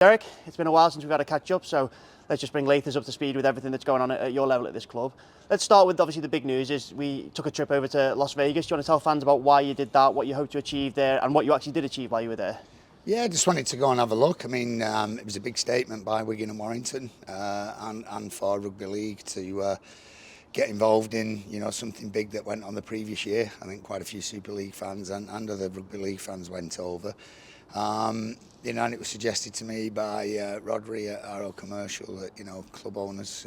Derek, it's been a while since we've had a catch up, so let's just bring Lathers up to speed with everything that's going on at your level at this club. Let's start with obviously the big news is we took a trip over to Las Vegas. Do you want to tell fans about why you did that, what you hope to achieve there, and what you actually did achieve while you were there? Yeah, I just wanted to go and have a look. I mean, it was a big statement by Wigan and Warrington and for Rugby League to get involved in, something big that went on the previous year. I think quite a few Super League fans and other Rugby League fans went over. And it was suggested to me by Rodri at RO Commercial that, club owners,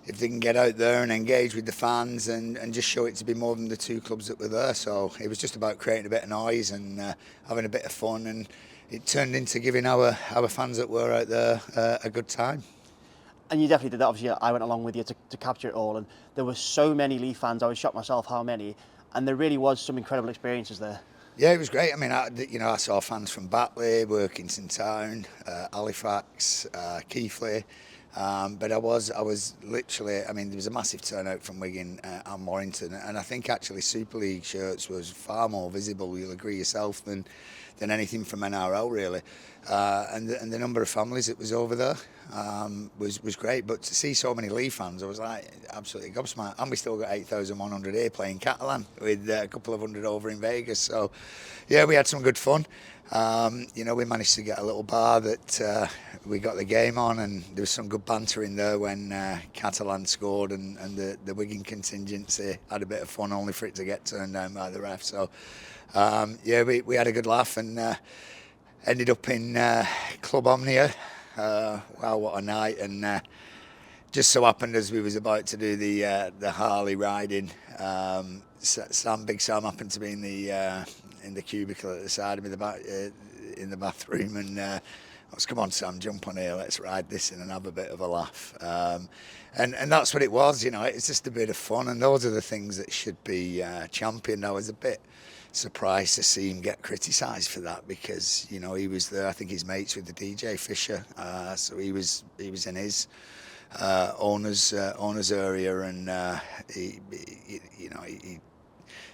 if they can get out there and engage with the fans and just show it to be more than the two clubs that were there. So it was just about creating a bit of noise and having a bit of fun, and it turned into giving our fans that were out there a good time. And you definitely did that. Obviously, I went along with you to capture it all, and there were so many Leaf fans. I was shocked myself how many, and there really was some incredible experiences there. Yeah, it was great. I mean, I saw fans from Batley, Workington Town, Halifax, Keighley. But I was literally, I mean, there was a massive turnout from Wigan and Warrington, and I think actually Super League shirts was far more visible, you'll agree yourself, than anything from NRL really. And the number of families that was over there was great. But to see so many Leaf fans, I was like absolutely gobsmacked. And we still got 8,100 here playing Catalan with a couple of hundred over in Vegas. So yeah, we had some good fun. We managed to get a little bar that we got the game on, and there was some good banter in there when Catalan scored, and the Wigan contingency had a bit of fun, only for it to get turned down by the ref. So we had a good laugh and ended up in Club Omnia. Wow, what a night. And just so happened as we was about to do the Harley riding, Big Sam happened to be in the cubicle at the side of me, in the bathroom, and I was, come on Sam, jump on here, let's ride this in and have a bit of a laugh. And that's what it was, it's just a bit of fun, and those are the things that should be championed. I was a bit surprised to see him get criticised for that, because he was there. I think his mates with the DJ Fisher, so he was in his owners area, and he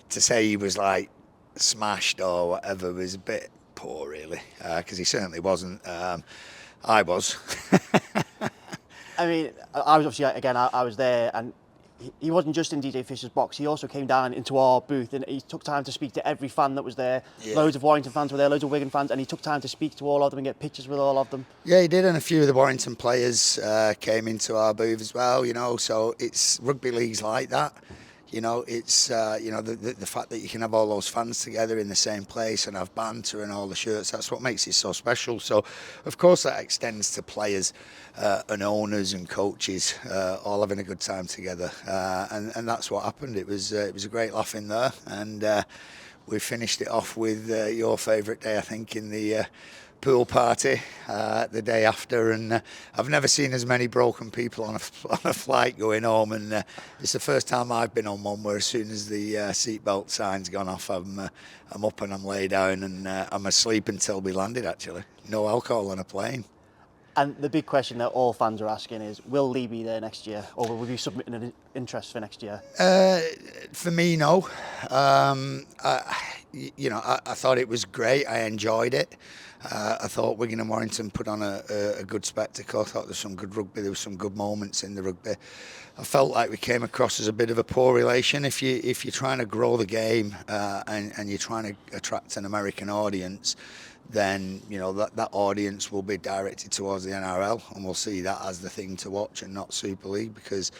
to say he was like smashed or whatever was a bit poor really, because he certainly wasn't. I was. I mean, I was obviously, again, I was there, and he wasn't just in DJ Fisher's box, he also came down into our booth and he took time to speak to every fan that was there. Yeah. Loads of Warrington fans were there, loads of Wigan fans, and he took time to speak to all of them and get pictures with all of them. Yeah, he did, and a few of the Warrington players came into our booth as well, so it's rugby leagues like that. It's the fact that you can have all those fans together in the same place and have banter and all the shirts, that's what makes it so special. So of course that extends to players and owners and coaches all having a good time together, and that's what happened. It was a great laugh in there, and we finished it off with your favourite day, I think, in the pool party the day after, and I've never seen as many broken people on a flight going home, and it's the first time I've been on one where as soon as the seatbelt sign's gone off, I'm up and I'm laid down, and I'm asleep until we landed actually. No alcohol on a plane. And the big question that all fans are asking is, will Lee be there next year, or will we be submitting an interest for next year? For me, no. I thought it was great. I enjoyed it. I thought Wigan and Warrington put on a good spectacle. I thought there was some good rugby. There was some good moments in the rugby. I felt like we came across as a bit of a poor relation. If you're trying to grow the game and you're trying to attract an American audience, then that audience will be directed towards the NRL, and we'll see that as the thing to watch and not Super League, because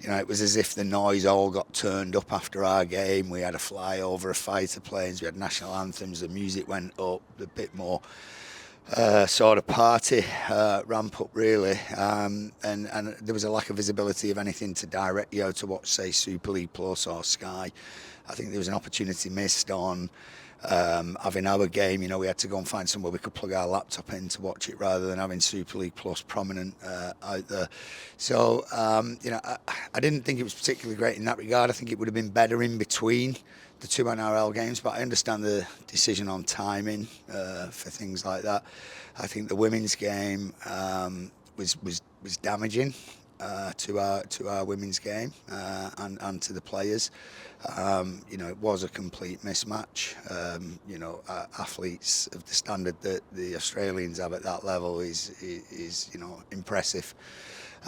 it was as if the noise all got turned up after our game. We had a flyover of fighter planes, we had national anthems, the music went up, a bit more sort of party ramp up really, and there was a lack of visibility of anything to direct you to watch, say, Super League Plus or Sky. I think there was an opportunity missed on having our game. We had to go and find somewhere we could plug our laptop in to watch it, rather than having Super League Plus prominent out there. So I didn't think it was particularly great in that regard. I think it would have been better in between the two NRL games, but I understand the decision on timing for things like that. I think the women's game was damaging. to our women's game and to the players. It was a complete mismatch. Athletes of the standard that the Australians have at that level is impressive.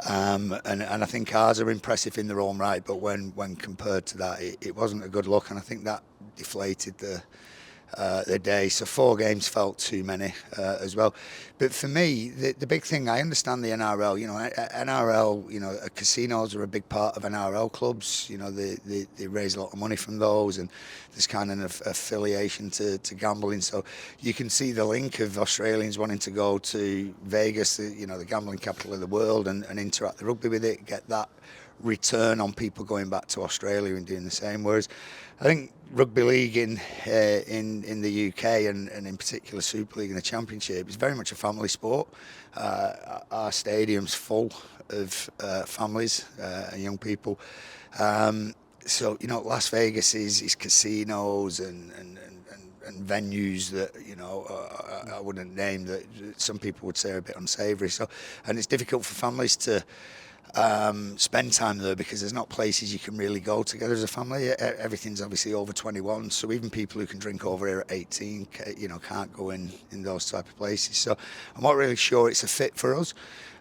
And I think ours are impressive in their own right, but when compared to that, it wasn't a good look, and I think that deflated the day. So 4 games felt too many as well. But for me, the big thing, I understand the NRL. NRL, casinos are a big part of NRL clubs. They raise a lot of money from those, and there's kind of an affiliation to gambling. So you can see the link of Australians wanting to go to Vegas, the gambling capital of the world, and interact the rugby with it, get that return on people going back to Australia and doing the same. Whereas I think rugby league in the UK and in particular Super League and the Championship is very much a family sport. Our stadium's full of families and young people. So Las Vegas is casinos and venues that I wouldn't name, that some people would say are a bit unsavoury. So, and it's difficult for families to spend time there because there's not places you can really go together as a family. Everything's obviously over 21, so even people who can drink over here at 18, can't go in those type of places. So I'm not really sure it's a fit for us.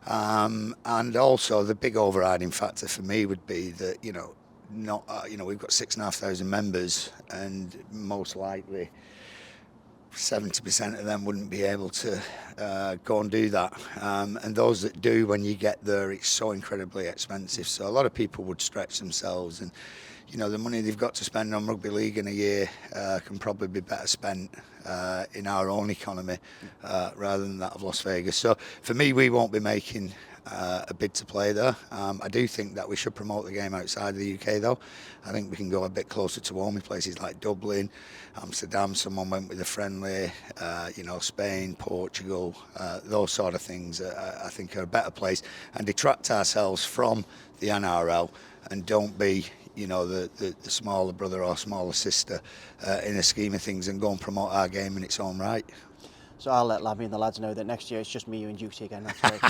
And also the big overriding factor for me would be that we've got 6,500 members, and most likely 70% of them wouldn't be able to go and do that. And those that do, when you get there, it's so incredibly expensive. So a lot of people would stretch themselves, and the money they've got to spend on rugby league in a year can probably be better spent in our own economy rather than that of Las Vegas. So for me, we won't be making a bid to play there. I do think that we should promote the game outside of the UK, though. I think we can go a bit closer to home in places like Dublin, Amsterdam. Someone went with a friendly, Spain, Portugal, those sort of things. I think are a better place, and detract ourselves from the NRL and don't be the smaller brother or smaller sister in the scheme of things, and go and promote our game in its own right. So I'll let Labby and the lads know that next year it's just me, you and Juicy again. That's great.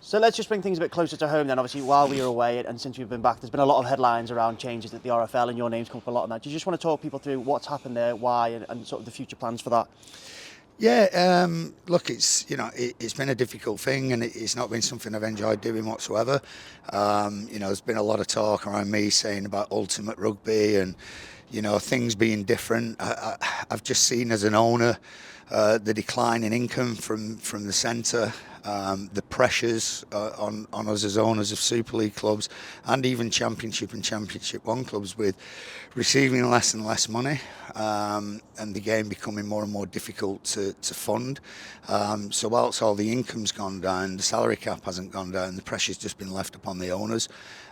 So let's just bring things a bit closer to home then. Obviously, while we were away and since we've been back, there's been a lot of headlines around changes at the RFL, and your name's come up a lot on that. Do you just want to talk people through what's happened there, why, and sort of the future plans for that? Yeah, look, it's it's been a difficult thing, and it's not been something I've enjoyed doing whatsoever. There's been a lot of talk around me saying about ultimate rugby and things being different. I've just seen as an owner the decline in income from the centre, the pressures on us as owners of Super League clubs and even Championship and Championship 1 clubs, with receiving less and less money, and the game becoming more and more difficult to fund. So whilst all the income's gone down, the salary cap hasn't gone down, the pressure's just been left upon the owners.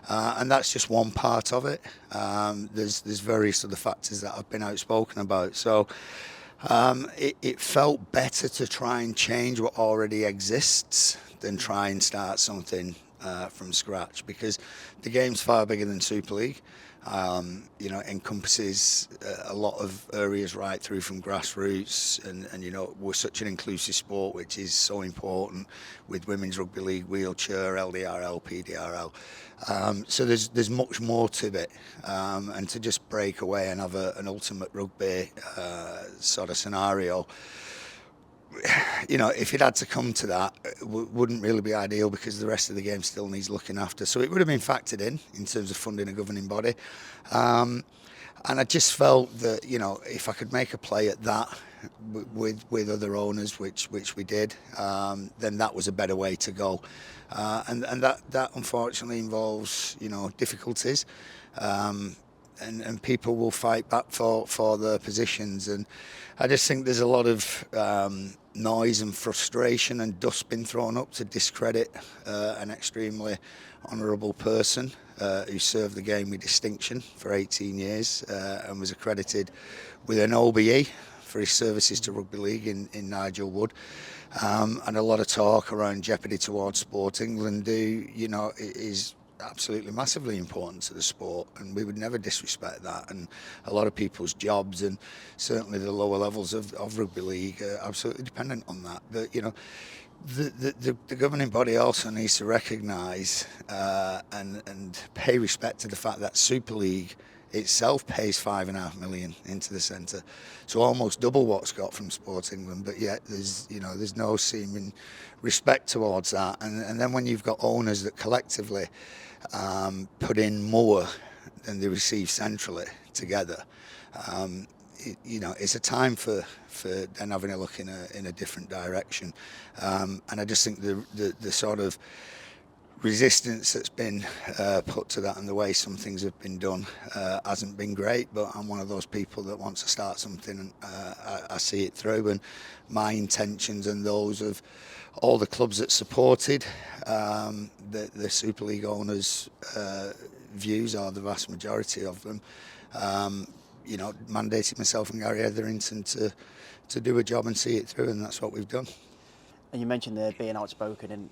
And that's just one part of it. There's various other factors that I've been outspoken about. So it felt better to try and change what already exists than try and start something from scratch, because the game's far bigger than Super League. Encompasses a lot of areas right through from grassroots, and we're such an inclusive sport, which is so important with women's rugby league, wheelchair, LDRL, PDRL. So there's much more to it, and to just break away and have an ultimate rugby sort of scenario, if it had to come to that, it wouldn't really be ideal, because the rest of the game still needs looking after. So it would have been factored in terms of funding a governing body. And I just felt that, if I could make a play at that with other owners, which we did, then that was a better way to go. And that unfortunately involves, difficulties. And people will fight back for their positions, and I just think there's a lot of noise and frustration and dust been thrown up to discredit an extremely honourable person who served the game with distinction for 18 years and was accredited with an OBE for his services to rugby league in Nigel Wood. And a lot of talk around jeopardy towards Sport England, who is absolutely massively important to the sport, and we would never disrespect that. And a lot of people's jobs, and certainly the lower levels of rugby league, are absolutely dependent on that. But The governing body also needs to recognise and pay respect to the fact that Super League itself pays $5.5 million into the centre, so almost double what's got from Sport England. But yet there's no seeming respect towards that. And then when you've got owners that collectively put in more than they receive centrally together, it's a time for then having a look in a different direction. And I just think the sort of resistance that's been put to that and the way some things have been done hasn't been great. But I'm one of those people that wants to start something, and I see it through. And my intentions and those of all the clubs that supported the Super League owners' views, are the vast majority of them, mandated myself and Gary Etherington to do a job and see it through, and that's what we've done. And you mentioned there being outspoken, and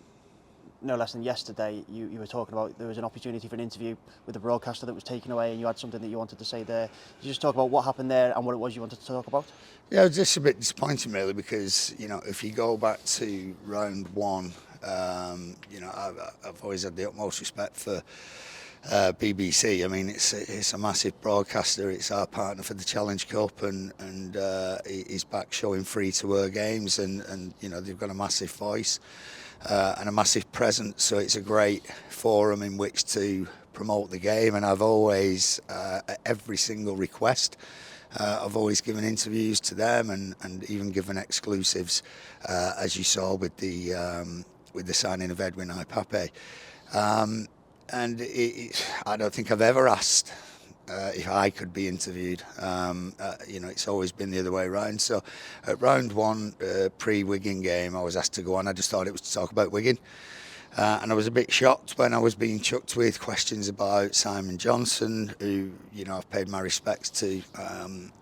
no less than yesterday you were talking about there was an opportunity for an interview with the broadcaster that was taken away, and you had something that you wanted to say there. Could you just talk about what happened there and what it was you wanted to talk about? Yeah, it was just a bit disappointing really, because if you go back to round one, I've always had the utmost respect for BBC. I mean, it's a massive broadcaster. It's our partner for the Challenge Cup, and he's back showing free-to-air games, and they've got a massive voice and a massive presence. So it's a great forum in which to promote the game. And I've always, at every single request, I've always given interviews to them, and even given exclusives, as you saw with the signing of Edwin Ipape. And I don't think I've ever asked if I could be interviewed. It's always been the other way around. So at round one, pre-Wigan game, I was asked to go on. I just thought it was to talk about Wigan. And I was a bit shocked when I was being chucked with questions about Simon Johnson, who, I've paid my respects to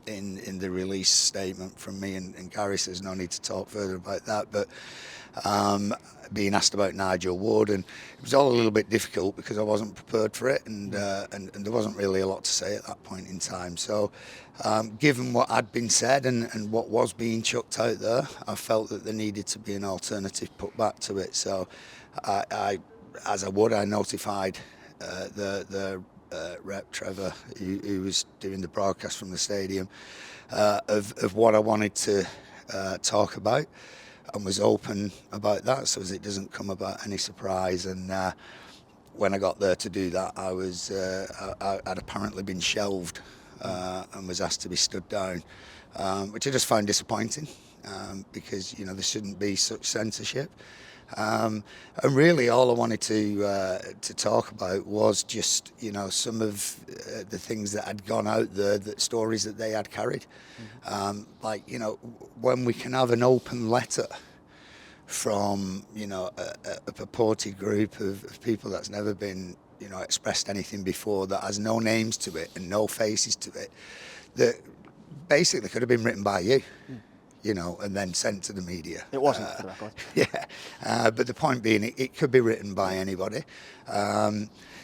in the release statement from me and Gary, so there's no need to talk further about that. But being asked about Nigel Wood, and it was all a little bit difficult because I wasn't prepared for it, and there wasn't really a lot to say at that point in time. So given what had been said and what was being chucked out there, I felt that there needed to be an alternative put back to it. So I notified the rep Trevor, who was doing the broadcast from the stadium, of what I wanted to talk about, and was open about that, so as it doesn't come about any surprise. And when I got there to do that, I'd apparently been shelved and was asked to be stood down, which I just found disappointing, because there shouldn't be such censorship. And really, all I wanted to talk about was just some of the things that had gone out there, the stories that they had carried. When we can have an open letter from a purported group of people that's never been expressed anything before, that has no names to it and no faces to it, that basically could have been written by you. And then sent to the media. It wasn't, for the record. Yeah, but the point being, it could be written by anybody.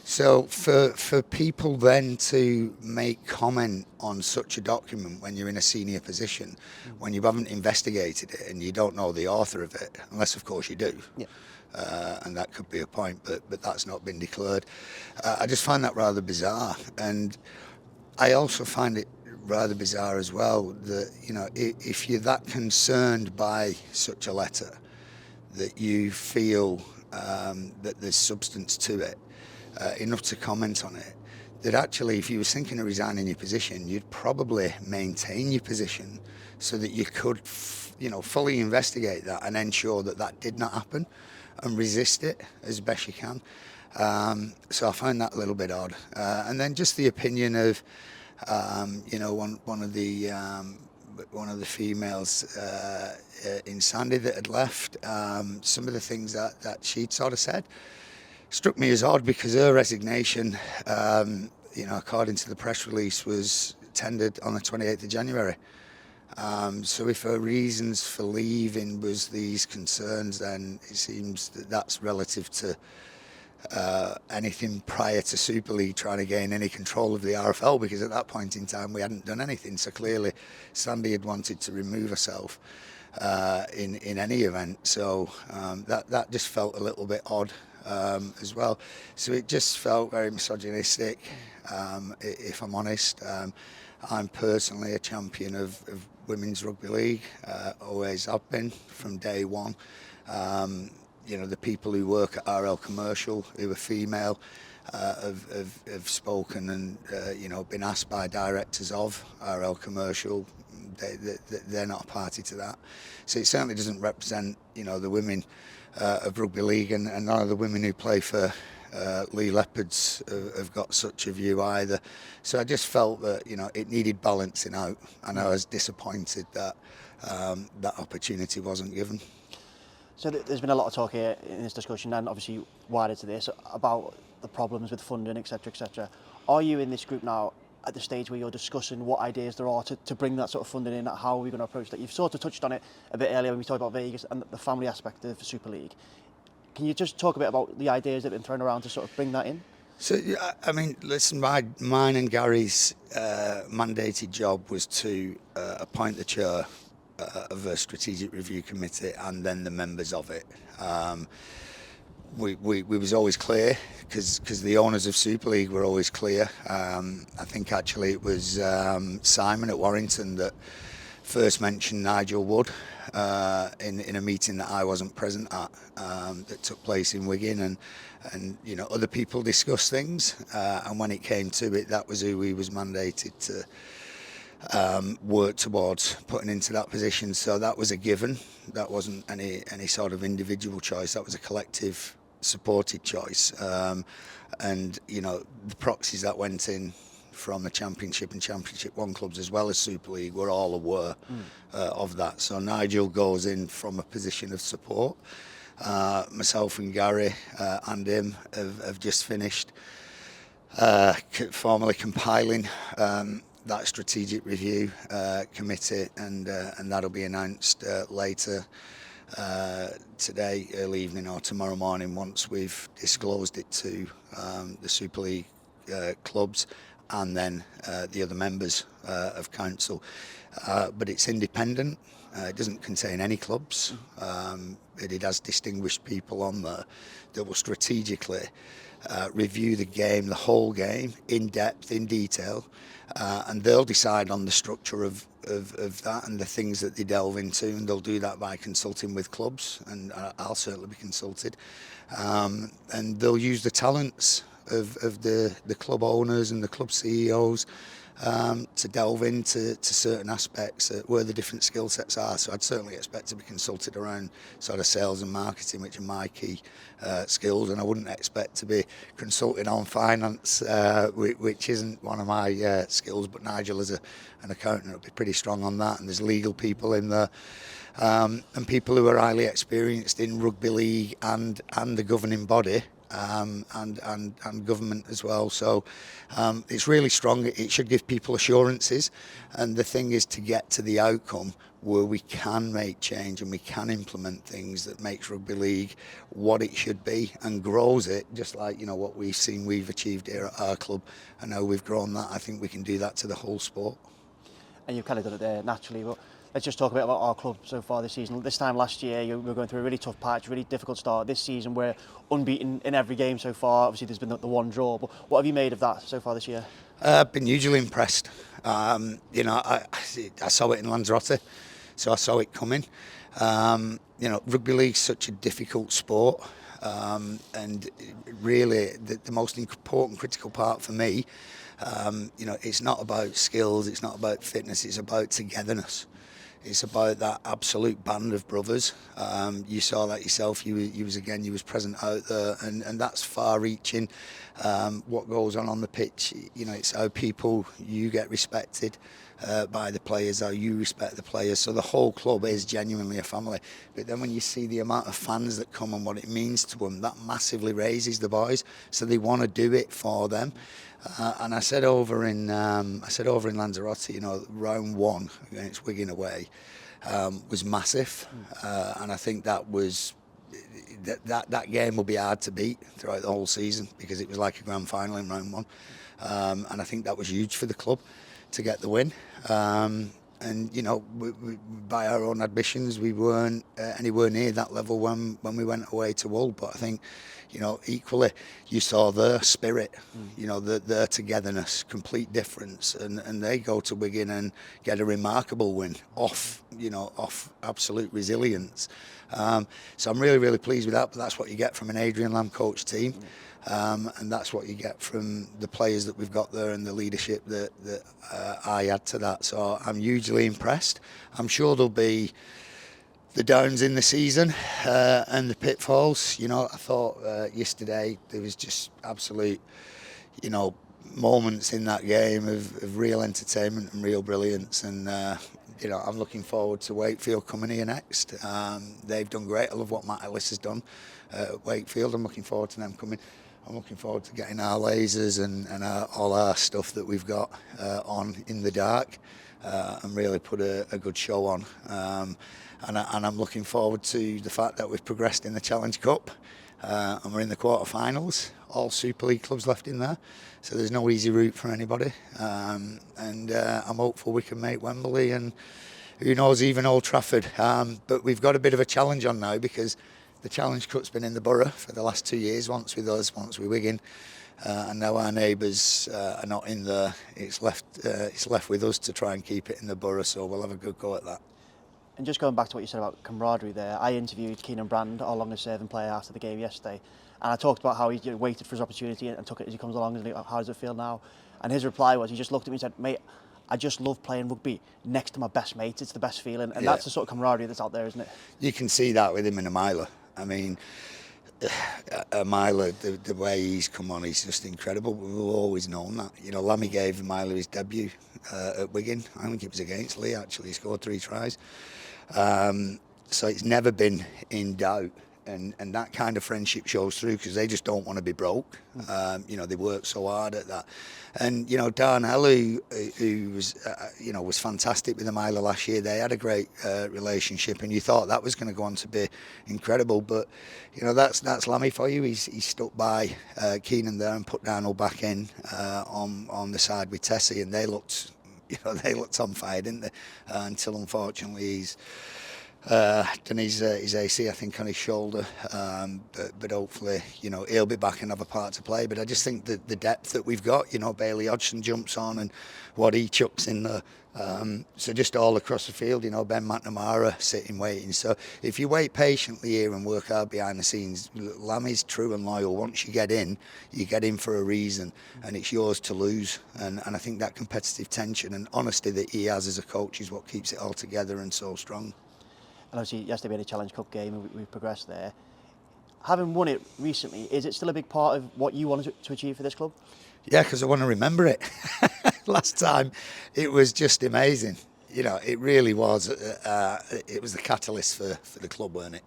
So for people then to make comment on such a document when you're in a senior position, when you haven't investigated it and you don't know the author of it, unless of course you do, and that could be a point, but that's not been declared. I just find that rather bizarre, and I also find it rather bizarre as well that if you're that concerned by such a letter, that you feel that there's substance to it, enough to comment on it, that actually if you were thinking of resigning your position, you'd probably maintain your position so that you could fully investigate that and ensure that that did not happen, and resist it as best you can. So I find that a little bit odd. And then just the opinion of one of the females in Sandy that had left, some of the things that she'd sort of said struck me as odd, because her resignation, according to the press release, was tendered on the 28th of January. So if her reasons for leaving was these concerns, then it seems that that's relative to anything prior to Super League trying to gain any control of the RFL, because at that point in time we hadn't done anything. So clearly Sandy had wanted to remove herself. in any event. So that just felt a little bit odd as well. So it just felt very misogynistic, if I'm honest. I'm personally a champion of women's rugby league, always have been from day one. The people who work at RL Commercial, who are female, have spoken and been asked by directors of RL Commercial. They're not a party to that. So it certainly doesn't represent the women of rugby league, and none of the women who play for Lee Leopards have got such a view either. So I just felt that it needed balancing out, and I was disappointed that that opportunity wasn't given. So there's been a lot of talk here in this discussion, and obviously wider to this, about the problems with funding, etc., etc. Are you in this group now at the stage where you're discussing what ideas there are to bring that sort of funding in? How are we going to approach that? You've sort of touched on it a bit earlier when we talked about Vegas and the family aspect of the Super League. Can you just talk a bit about the ideas that have been thrown around to sort of bring that in? So, I mean, listen, mine and Gary's mandated job was to appoint the chair of a strategic review committee and then the members of it. We was always clear because the owners of Super League were always clear. I think actually it was Simon at Warrington that first mentioned Nigel Wood in a meeting that I wasn't present at, that took place in Wigan, and other people discussed things, and when it came to it, that was who he was mandated to work towards putting into that position. So that was a given. That wasn't any sort of individual choice. That was a collective supported choice. And the proxies that went in from the Championship and Championship 1 clubs as well as Super League were all aware of that. So Nigel goes in from a position of support. Myself and Gary and him have just finished formally compiling that strategic review committee, and that'll be announced later today, early evening or tomorrow morning, once we've disclosed it to the Super League clubs and then the other members of council. But it's independent. It doesn't contain any clubs. It has distinguished people on there that will strategically review the game, the whole game, in depth, in detail, and they'll decide on the structure of that and the things that they delve into, and they'll do that by consulting with clubs, and I'll certainly be consulted, and they'll use the talents of the club owners and the club CEOs to delve into certain aspects where the different skill sets are. So I'd certainly expect to be consulted around sort of sales and marketing, which are my key skills, and I wouldn't expect to be consulted on finance, which isn't one of my skills, but Nigel as an accountant will be pretty strong on that, and there's legal people in there, and people who are highly experienced in rugby league and the governing body, and government as well. So it's really strong. It should give people assurances, and the thing is to get to the outcome where we can make change and we can implement things that makes rugby league what it should be and grows it, just like what we've achieved here at our club, and how we've grown that. I think we can do that to the whole sport. And you've kind of done it there naturally, but let's just talk a bit about our club so far this season. This time last year, we were going through a really tough patch, really difficult start. This season, we're unbeaten in every game so far. Obviously, there's been the one draw, but what have you made of that so far this year? I've been hugely impressed. I saw it in Lanzarote, so I saw it coming. Rugby league's such a difficult sport, and really the most important critical part for me, it's not about skills, it's not about fitness, it's about togetherness. It's about that absolute band of brothers. You saw that yourself. You was present out there, and that's far-reaching. What goes on the pitch, it's how you get respected by the players, how you respect the players. So the whole club is genuinely a family. But then when you see the amount of fans that come and what it means to them, that massively raises the boys. So they want to do it for them. And I said over in Lanzarote, round 1 against Wigan away was massive, and I think that was that game will be hard to beat throughout the whole season because it was like a grand final in round 1, and I think that was huge for the club to get the win. And and by our own admissions, we weren't anywhere near that level when we went away to Hull. But I think, equally, you saw their spirit, their togetherness, complete difference, and they go to Wigan and get a remarkable win off absolute resilience. So I'm really, really pleased with that. But that's what you get from an Adrian Lamb coach team. And that's what you get from the players that we've got there and the leadership that I add to that. So I'm hugely impressed. I'm sure there'll be the downs in the season and the pitfalls. I thought yesterday there was just absolute, moments in that game of real entertainment and real brilliance. And I'm looking forward to Wakefield coming here next. They've done great. I love what Matt Ellis has done at Wakefield. I'm looking forward to them coming. I'm looking forward to getting our lasers and all our stuff that we've got on in the dark and really put a good show on. And I'm looking forward to the fact that we've progressed in the Challenge Cup and we're in the quarterfinals. All Super League clubs left in there, so there's no easy route for anybody. And I'm hopeful we can make Wembley and who knows, even Old Trafford. But we've got a bit of a challenge on now because the Challenge Cup's been in the Borough for the last 2 years, once with us, once with Wigan, and now our neighbours are not in there. It's left with us to try and keep it in the Borough, so we'll have a good go at that. And just going back to what you said about camaraderie there, I interviewed Keenan Brand, our longest serving player, after the game yesterday, and I talked about how he waited for his opportunity and took it as he comes along, and how does it feel now? And his reply was, he just looked at me and said, mate, I just love playing rugby next to my best mates. It's the best feeling, and that's the sort of camaraderie that's out there, isn't it? You can see that with him in a miler. I mean, a miler, the way he's come on, he's just incredible. We've always known that. Lammy gave Miler his debut at Wigan. I think it was against Lee, actually. He scored 3 tries. So it's never been in doubt. And that kind of friendship shows through because they just don't want to be broke. They work so hard at that. And, Darnell, who was, was fantastic with the miler last year, they had a great relationship and you thought that was going to go on to be incredible. But, that's Lammy for you. He's stuck by Keenan there and put Darnell back in on the side with Tessie, and they looked on fire, didn't they? Until, unfortunately, he's done his AC, I think, on his shoulder, but hopefully, he'll be back and have a part to play. But I just think that the depth that we've got, Bailey Hodgson jumps on and what he chucks in there. So just all across the field, Ben McNamara sitting waiting. So if you wait patiently here and work hard behind the scenes, Lammy's true and loyal. Once you get in for a reason, and it's yours to lose. And I think that competitive tension and honesty that he has as a coach is what keeps it all together and so strong. And obviously, yesterday we had a Challenge Cup game and we've progressed there. Having won it recently, is it still a big part of what you wanted to achieve for this club? Yeah, because I want to remember it. Last time, it was just amazing. It really was. It was the catalyst for the club, weren't it?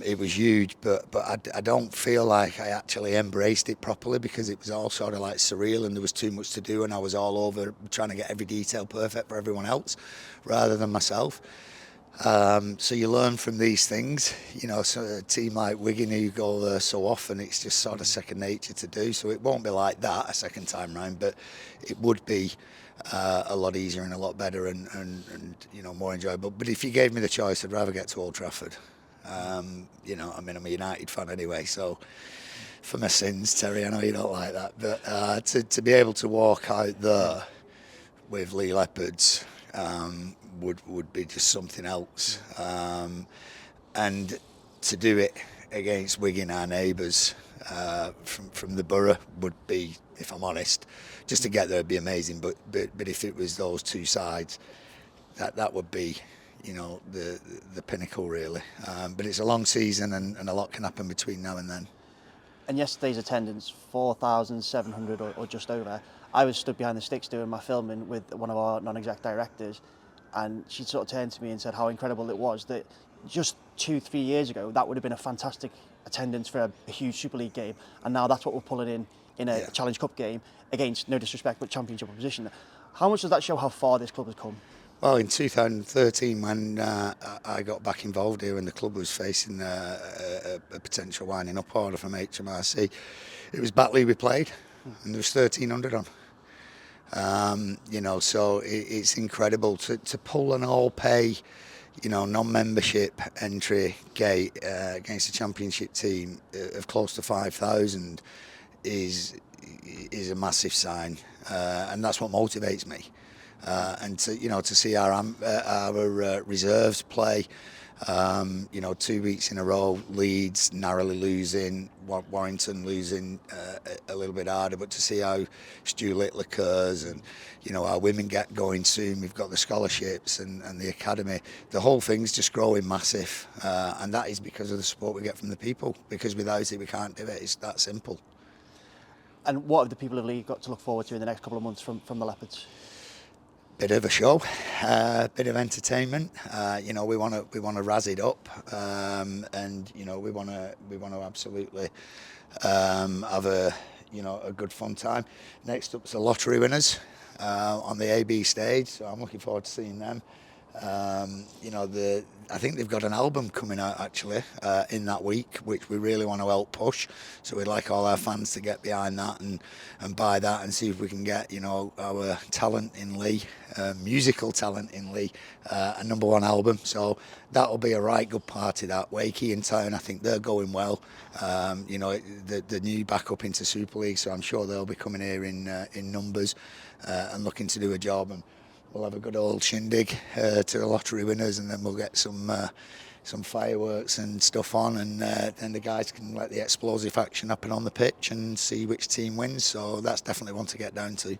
It was huge, but I don't feel like I actually embraced it properly because it was all sort of like surreal and there was too much to do and I was all over trying to get every detail perfect for everyone else rather than myself. So you learn from these things, so a team like Wigan who go there so often, it's just sort of second nature to do. So it won't be like that a second time round, but it would be a lot easier and a lot better and more enjoyable. But if you gave me the choice, I'd rather get to Old Trafford. I'm a United fan anyway, so for my sins, Terry, I know you don't like that, but to be able to walk out there with Lee Leopards, would be just something else, and to do it against Wigan, our neighbours from the Borough, would be, if I'm honest, just to get there would be amazing. But if it was those two sides, that would be, the pinnacle really. But it's a long season and a lot can happen between now and then. And yesterday's attendance, 4,700 or just over. I was stood behind the sticks doing my filming with one of our non-exec directors, and she sort of turned to me and said how incredible it was that just 2-3 years ago that would have been a fantastic attendance for a huge Super League game, and now that's what we're pulling in a Challenge Cup game against, no disrespect, but Championship opposition. How much does that show how far this club has come? Well, in 2013, when I got back involved here and the club was facing a potential winding up order from HMRC, it was Batley we played, and there was 1,300 on. So it's incredible to pull an all-pay, non-membership entry gate against a championship team of close to 5,000 is a massive sign, and that's what motivates me. And to see our reserves play, 2 weeks in a row, Leeds narrowly losing, Warrington losing a little bit harder, but to see how Stu Littler-Kers and our women get going soon, we've got the scholarships and the academy, the whole thing's just growing massive, and that is because of the support we get from the people, because without it we can't do it. It's that simple. And what have the people of Leeds got to look forward to in the next couple of months from the Leopards? Bit of a show, bit of entertainment. We want to razz it up, and we want to absolutely have a good fun time. Next up is the lottery winners on the AB stage, so I'm looking forward to seeing them. I think they've got an album coming out actually in that week, which we really want to help push. So we'd like all our fans to get behind that and buy that and see if we can get our talent in Leigh, musical talent in Leigh, a #1 album. So that'll be a right good party. That Wakey in town, I think they're going well. The new back up into Super League, so I'm sure they'll be coming here in numbers and looking to do a job. And we'll have a good old shindig to the lottery winners, and then we'll get some fireworks and stuff on, and then the guys can let the explosive action happen on the pitch and see which team wins. So that's definitely one to get down to.